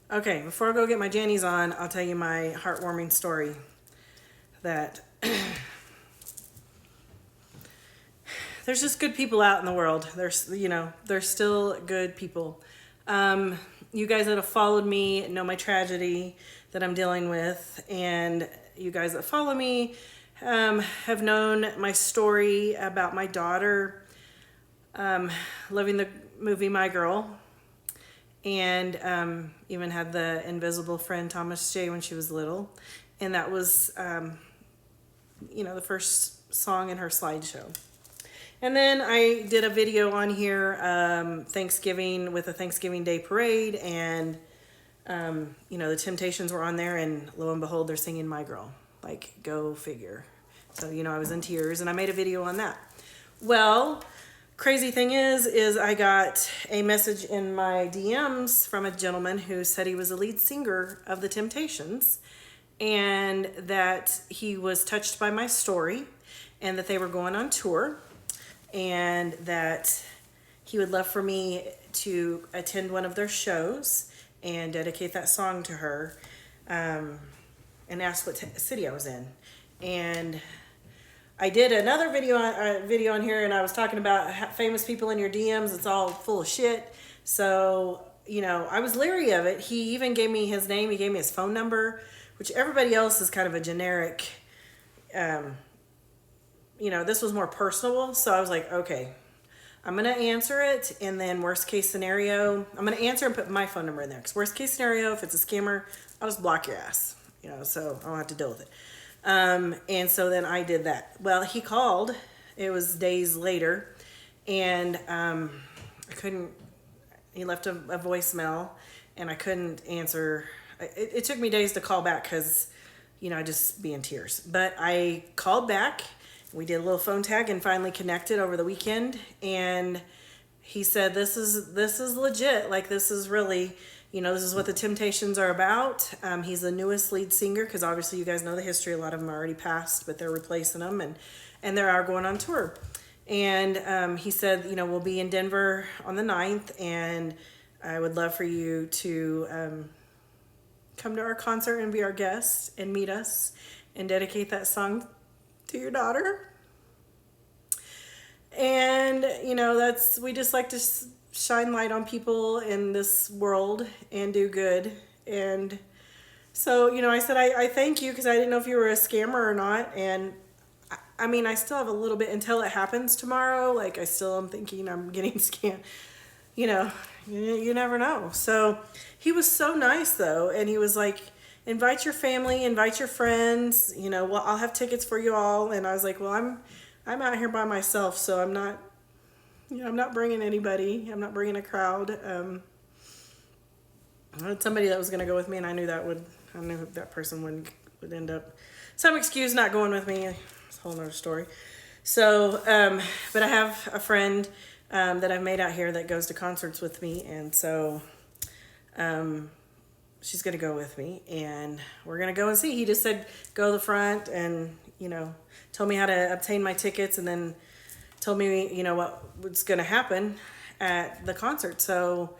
Okay, before I go get my Jannies on, I'll tell you my heartwarming story. That there's just good people out in the world. There's still good people. You guys that have followed me know my tragedy that I'm dealing with, and you guys that follow me have known my story about my daughter loving the movie My Girl, and even had the invisible friend Thomas J when she was little, and that was the first song in her slideshow. And then I did a video on here, Thanksgiving, with a Thanksgiving Day parade, and the Temptations were on there, and lo and behold, they're singing My Girl. Like, go figure. So I was in tears, and I made a video on that. Well, crazy thing is I got a message in my DMs from a gentleman who said he was a lead singer of the Temptations, and that he was touched by my story, and that they were going on tour, and that he would love for me to attend one of their shows and dedicate that song to her, and asked what city I was in. And I did another video on here, and I was talking about famous people in your DMs. It's all full of shit. So, I was leery of it. He even gave me his name. He gave me his phone number, which everybody else is kind of a generic. This was more personable. So I was like, okay, I'm going to answer it. And then worst case scenario, I'm going to answer and put my phone number in there. Because worst case scenario, if it's a scammer, I'll just block your ass. So I don't have to deal with it. And so then I did that. Well, he called. It was days later. And I couldn't. He left a voicemail. And I couldn't answer. It took me days to call back because, I just be in tears. But I called back. We did a little phone tag and finally connected over the weekend. And he said, this is legit. Like, this is really, this is what the Temptations are about. He's the newest lead singer because obviously you guys know the history. A lot of them are already passed, but they're replacing them. And they are going on tour. And he said, we'll be in Denver on the 9th. And I would love for you to come to our concert and be our guest and meet us and dedicate that song to your daughter. And we just like to shine light on people in this world and do good. And so I said I thank you because I didn't know if you were a scammer or not. And I still have a little bit until it happens tomorrow. Like, I still am thinking I'm getting scammed. You never know. So he was so nice though, and he was like, invite your family, invite your friends, well, I'll have tickets for you all. And I was like, well, I'm out here by myself, so I'm not, I'm not bringing anybody. I'm not bringing a crowd. I had somebody that was going to go with me, and I knew that person would end up some excuse not going with me. It's a whole nother story. So, but I have a friend that I've made out here that goes to concerts with me, and so she's going to go with me, and we're going to go and see. He just said, go to the front, and, told me how to obtain my tickets, and then told me, what's going to happen at the concert. So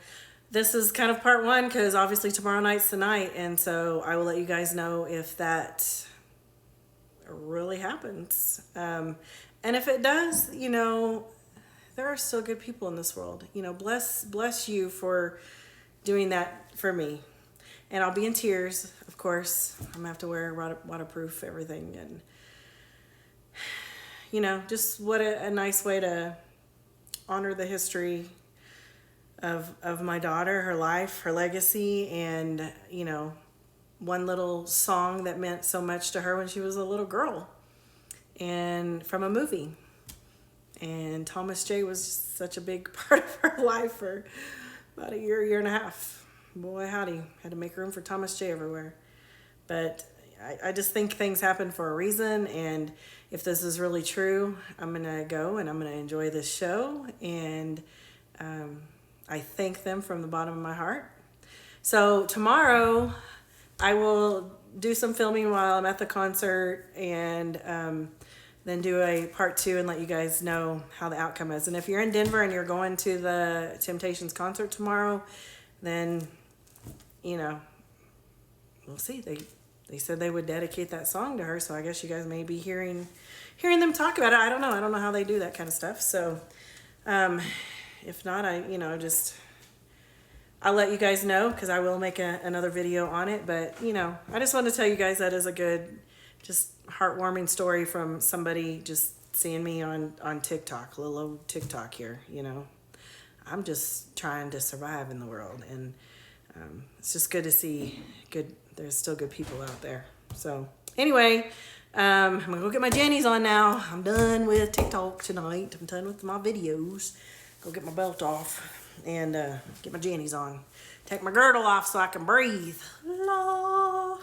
this is kind of part one, because obviously tomorrow night's the night, and so I will let you guys know if that really happens. And if it does, there are still good people in this world. Bless you for doing that for me. And I'll be in tears, of course. I'm gonna have to wear waterproof everything, and just what a nice way to honor the history of my daughter, her life, her legacy, and one little song that meant so much to her when she was a little girl, and from a movie. And Thomas J was such a big part of her life for about a year and a half. Boy, howdy, had to make room for Thomas J everywhere. But I just think things happen for a reason, and if this is really true, I'm going to go and I'm going to enjoy this show, and I thank them from the bottom of my heart. So tomorrow, I will do some filming while I'm at the concert, and then do a part 2 and let you guys know how the outcome is. And if you're in Denver and you're going to the Temptations concert tomorrow, then you know, we'll see. They said they would dedicate that song to her, so I guess you guys may be hearing them talk about it. I don't know. I don't know how they do that kind of stuff. So if not, I'll let you guys know, because I will make another video on it. But, I just wanted to tell you guys that is a good, just heartwarming story from somebody just seeing me on TikTok, little old TikTok here, I'm just trying to survive in the world. And it's just good to see there's still good people out there. So anyway, I'm going to go get my Jennies on now. I'm done with TikTok tonight. I'm done with my videos. Go get my belt off and get my Jennies on. Take my girdle off so I can breathe. La.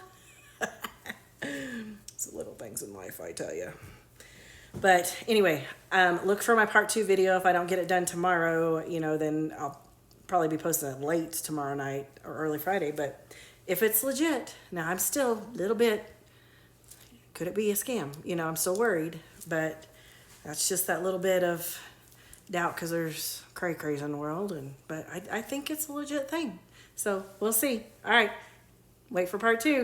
It's the little things in life, I tell you. But anyway, look for my part 2 video. If I don't get it done tomorrow, then I'll probably be posting it late tomorrow night or early Friday. But if it's legit, now I'm still a little bit, could it be a scam? I'm still worried, but that's just that little bit of doubt, because there's cray-crays in the world. But I think it's a legit thing. So we'll see. All right, wait for part 2.